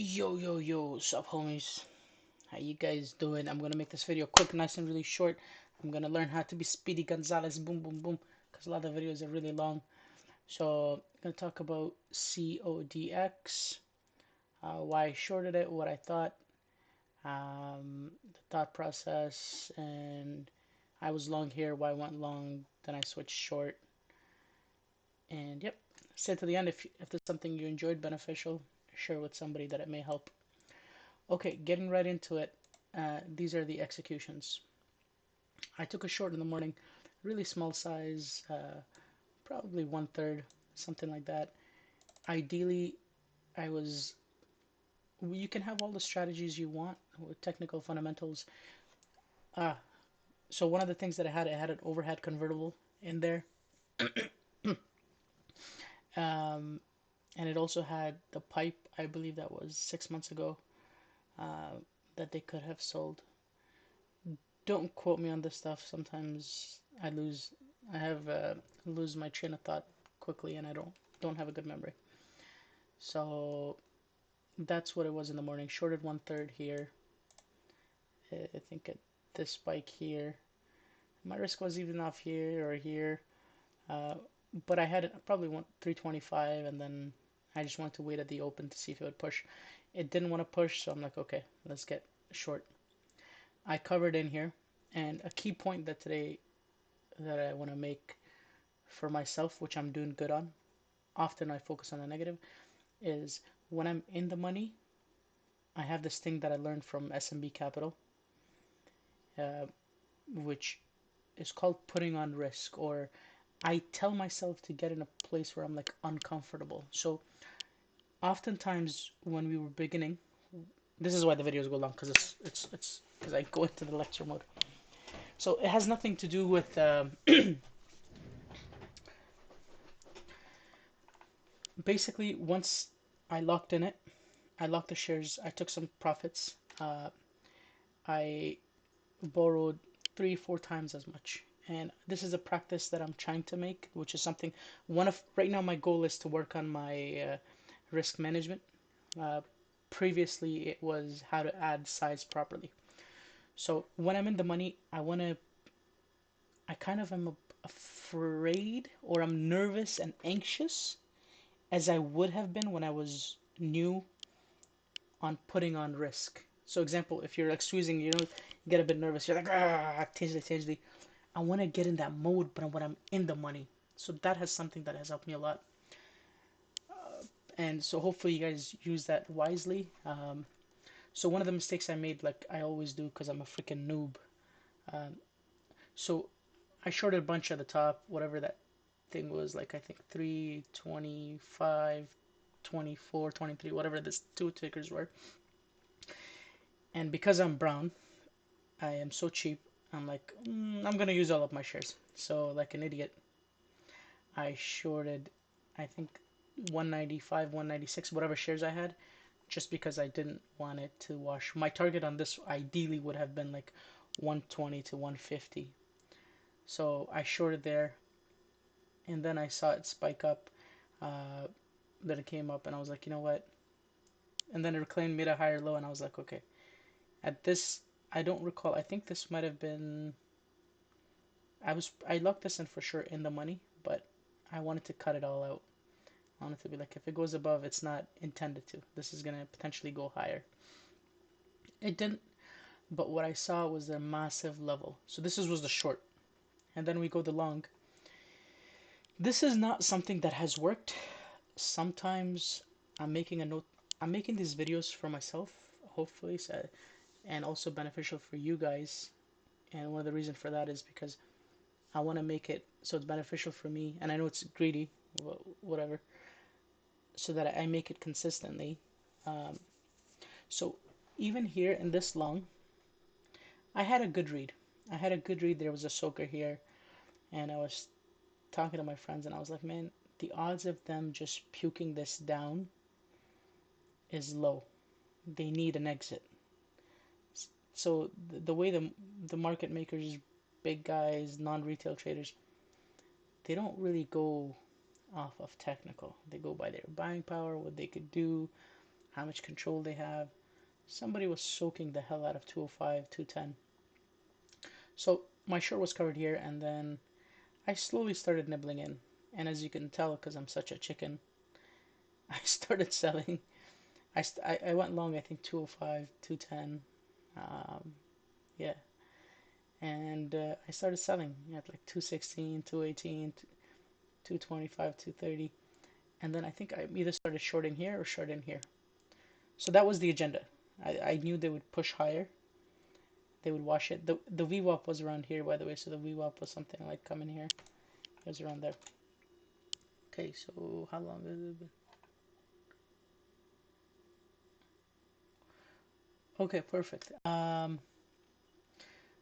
Yo, sup homies? How you guys doing? I'm gonna make this video quick, nice and really short. I'm gonna learn how to be Speedy Gonzalez, boom, boom, boom, because a lot of the videos are really long. So I'm gonna talk about CODX, why I shorted it, what I thought, the thought process, and I was long here, why I went long, then I switched short, and yep. Stay to the end if there's something you enjoyed beneficial, share with somebody that it may help. Okay, getting right into it. These are the executions. I took a short in the morning, really small size, probably 1/3, something like that. Ideally, I was. You can have all the strategies you want with technical fundamentals. Ah, so one of the things that I had an overhead convertible in there, um, and it also had the pipe. I believe that was 6 months ago. Uh, that they could have sold. Don't quote me on this stuff. Sometimes I have lose my train of thought quickly, and I don't have a good memory. So that's what it was in the morning. Shorted 1/3 here. I think at this spike here. My risk was even off here or here, uh, but I had probably 325, and then I just wanted to wait at the open to see if it would push. It didn't want to push, so I'm like, okay, let's get short. I covered in here, and a key point that I want to make for myself, which I'm doing good on. Often I focus on the negative, is when I'm in the money, I have this thing that I learned from SMB Capital, uh, which is called putting on risk, or I tell myself to get in a place where I'm like uncomfortable. So oftentimes when we were beginning, this is why the videos go long, because it's because I go into the lecture mode. So it has nothing to do with basically once I locked in it, I locked the shares. I took some profits. I borrowed 3, 4 times as much. And this is a practice that I'm trying to make, which is something one of right now my goal is to work on my risk management. Uh, Previously, it was how to add size properly. So when I'm in the money, I kind of am afraid or I'm nervous and anxious as I would have been when I was new on putting on risk. So example, if you're like squeezing, you get a bit nervous. You're like, tangely. I want to get in that mode, but when I'm in the money. So that has something that has helped me a lot. And so hopefully you guys use that wisely. So one of the mistakes I made, like I always do, because I'm a freaking noob. Um, so I shorted a bunch at the top, whatever that thing was, like I think 325, 24, 23, whatever this two tickers were. And because I'm brown, I am so cheap. I'm like, I'm gonna use all of my shares. So like an idiot, I shorted, I think 195, 196, whatever shares I had, just because I didn't want it to wash. My target on this ideally would have been like 120 to 150. So I shorted there, and then I saw it spike up. Uh, then it came up, and I was like, you know what? And then it reclaimed, made a higher low, and I was like, okay. At this, I don't recall. I think this might have been. I locked this in for sure in the money, but I wanted to cut it all out. I wanted to be like, if it goes above, it's not intended to. This is gonna potentially go higher. It didn't, but what I saw was their massive level. So was the short, and then we go the long. This is not something that has worked. Sometimes I'm making a note. I'm making these videos for myself, hopefully, so, and also beneficial for you guys. And one of the reasons for that is because I want to make it so it's beneficial for me. And I know it's greedy, whatever, so that I make it consistently. Um, so even here in this long, I had a good read. I had a good read. There was a soaker here, and I was talking to my friends, and I was like, man, the odds of them just puking this down is low. They need an exit. So the way the market makers, big guys, non-retail traders, they don't really go off of technical. They go by their buying power, what they could do, how much control they have. Somebody was soaking the hell out of 205, 210. So my short was covered here, and then I slowly started nibbling in. And as you can tell, because I'm such a chicken, I started selling. I went long, I think 205, 210. Yeah. And I started selling at like 216, 218, 225, 230. And then I think I either started shorting here or shorting here. So that was the agenda. I knew they would push higher. They would wash it. The VWAP was around here, by the way. So the VWAP was something like coming here. It was around there. Okay, so how long has it been? Okay, perfect.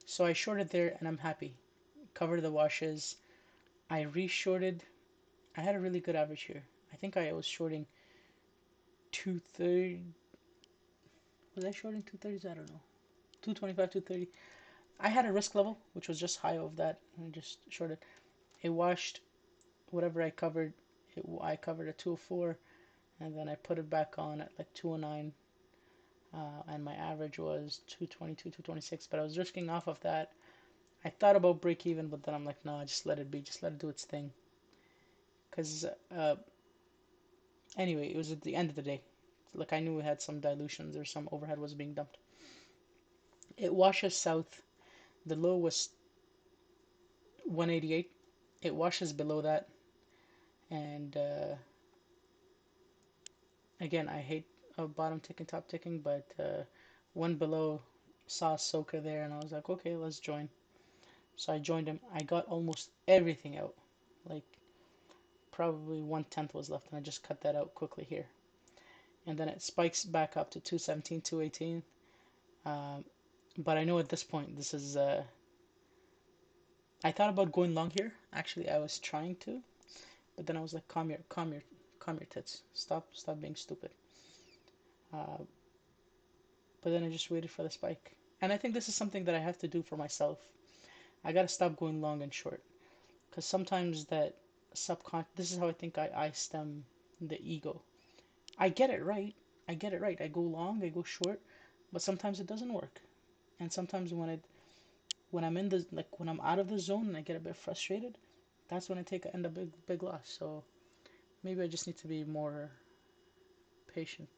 So I shorted there and I'm happy. Covered the washes. I re-shorted. I had a really good average here. I think I was shorting 230. Was I shorting 230s? I don't know. 225, 230. I had a risk level, which was just high of that, and I just shorted. It washed whatever I covered. I covered at 204, and then I put it back on at like 209, and my average was 222, 226. But I was risking off of that. I thought about break even, but then I'm like, no, just let it be. Just let it do its thing. Because anyway, it was at the end of the day. Like I knew we had some dilutions or some overhead was being dumped. It washes south. The low was 188. It washes below that, and again, I hate bottom ticking, top ticking, but one below saw Soka there, and I was like, okay, let's join. So I joined him. I got almost everything out, like probably 1/10 was left, and I just cut that out quickly here. And then it spikes back up to 217, 218. Um, but I know at this point, this is. I thought about going long here. Actually, I was trying to, but then I was like, calm your tits. Stop being stupid. Uh, but then I just waited for the spike. And I think this is something that I have to do for myself. I gotta stop going long and short. Because sometimes that this is how I think I stem the ego. I get it right. I get it right. I go long, I go short, but sometimes it doesn't work. And sometimes when I'm in the like when I'm out of the zone and I get a bit frustrated, that's when I end a big loss. So maybe I just need to be more patient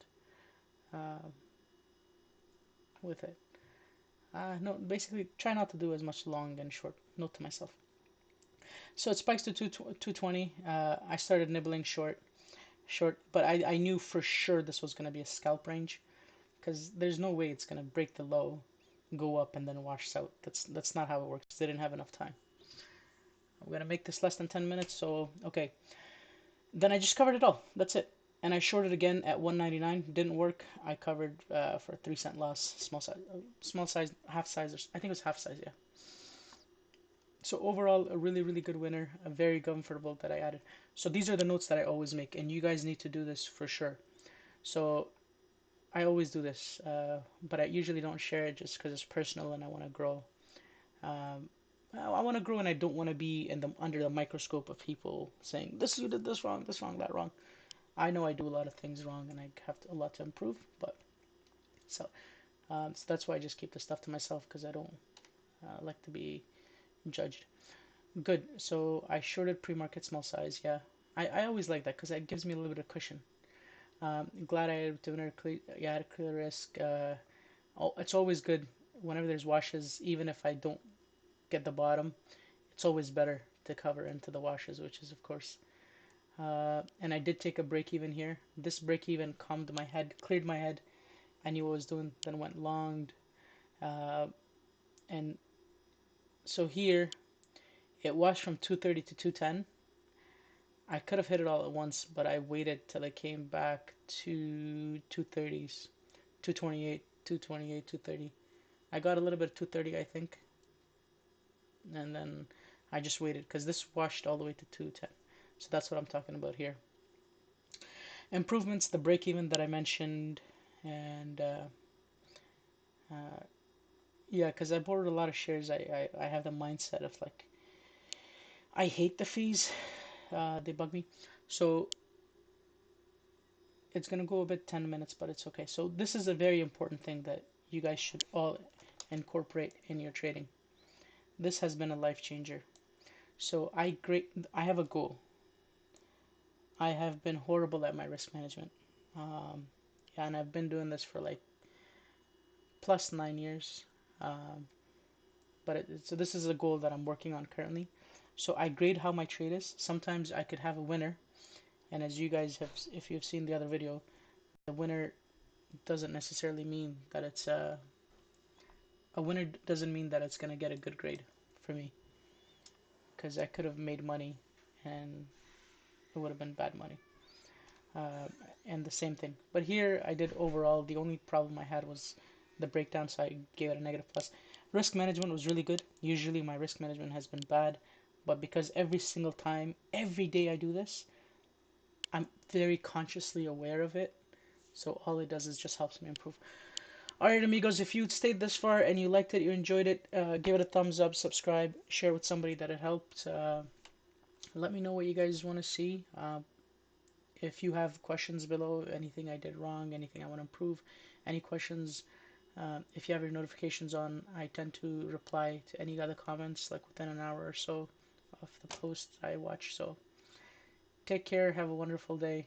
uh, with it. No, basically try not to do as much long and short. Note to myself. So it spikes to 220. I started nibbling short, but I knew for sure this was going to be a scalp range because there's no way it's going to break the low, go up, and then wash out. That's not how it works. They didn't have enough time. I'm going to make this less than 10 minutes, so okay. Then I just covered it all. That's it. And I shorted again at 199. Didn't work. I covered for a 3 cent loss. Small size, half size. I think it was half size. Yeah. So overall, a really, really good winner. A very comfortable that I added. So these are the notes that I always make, and you guys need to do this for sure. So I always do this, but I usually don't share it just because it's personal and I want to grow. Um, I want to grow, and I don't want to be under the microscope of people saying this you did this wrong, that wrong. I know I do a lot of things wrong, and I have a lot to improve. But so, so that's why I just keep the stuff to myself because I don't like to be judged. Good. So I shorted pre-market small size. Yeah, I always like that because that gives me a little bit of cushion. Glad I had a clear risk. It's always good whenever there's washes, even if I don't get the bottom. It's always better to cover into the washes, which is of course. And I did take a break even here. This break even calmed my head, cleared my head. I knew what I was doing. Then went long, uh, and so here it washed from 230 to 210. I could have hit it all at once, but I waited till it came back to 230s, 228, 228, 230. I got a little bit of 230, I think, and then I just waited because this washed all the way to 210. So that's what I'm talking about here. Improvements, the break even that I mentioned, and uh, yeah, because I borrowed a lot of shares. I have the mindset of like, I hate the fees, they bug me. So it's gonna go a bit 10 minutes, but it's okay. So this is a very important thing that you guys should all incorporate in your trading. This has been a life changer. So I have a goal. I have been horrible at my risk management. Um, yeah, and I've been doing this for like plus 9 years. Um, so this is a goal that I'm working on currently. So I grade how my trade is. Sometimes I could have a winner, and as you guys have, if you've seen the other video, the winner doesn't necessarily mean that it's a winner doesn't mean that it's gonna get a good grade for me, because I could have made money, and it would have been bad money. Uh, and the same thing. But here I did overall. The only problem I had was the breakdown, so I gave it a negative plus. Risk management was really good. Usually my risk management has been bad, but because every single time, every day I do this, I'm very consciously aware of it. So all it does is just helps me improve. Alright, amigos, if you stayed this far and you liked it, you enjoyed it, give it a thumbs up, subscribe, share with somebody that it helped. Let me know what you guys want to see. If you have questions below, anything I did wrong, anything I want to improve, any questions, if you have your notifications on, I tend to reply to any other comments like within an hour or so of the post I watch. So take care, have a wonderful day.